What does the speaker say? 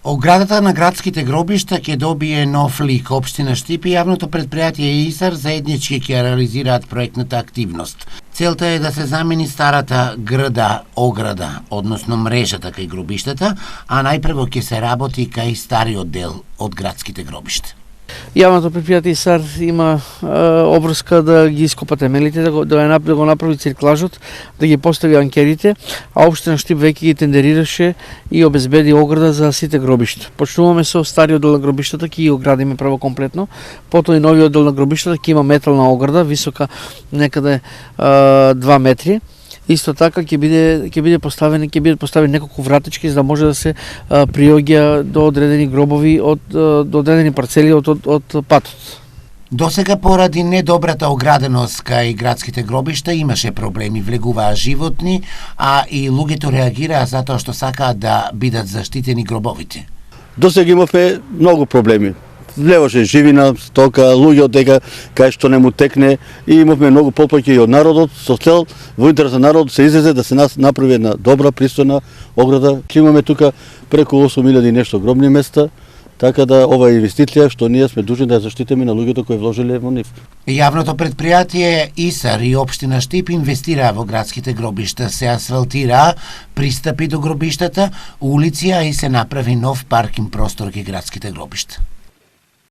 Оградата на градските гробишта ќе добие нов лик. Општина Штип и јавното предпријатие ИСАР заеднички ќе реализираат проектната активност. Целта е да се замени старата ограда, односно мрежата кај гробиштата, а најпрво ќе се работи кај стариот дел од градските гробишта. Јавното предпријатие ИСАР има обврска да ги ископа темелите, да го направи цирклажот, да ги постави анкерите, а општина Штип веќе ги тендерираше и обезбеди ограда за сите гробишта. Почнуваме со стариот дел на гробиштата, ќе ги оградиме прво комплетно, потоа и новиот дел на гробиштата ќе има метална ограда, висока некаде 2 метри. Исто така ќе бидат поставени неколку вратички за да може да се приоѓа до одредени гробови до одредени парцели од патот. Досега поради недобрата ограденост кај градските гробишта имаше проблеми, влегуваа животни, а и луѓето реагираа затоа што сакаат да бидат заштитени гробовите. Досега имавме многу проблеми. Влеваше живина, стока, луѓе од дека кај што не му текне и имавме многу потпаќи од народот со цел во интерес на народот се излезе да се направи една добра, пристојна ограда. Имаме тука преку 8.000 и нешто гробни места, така да ова инвестиција што ние сме дужни да ја заштитиме на луѓето кои вложиле во нив. Јавното предпријатие ИСАР и општина Штип инвестираа во градските гробишта, се асфалтираа пристапи до гробиштата, улици, и се направи нов паркинг простор кај градските гробишта.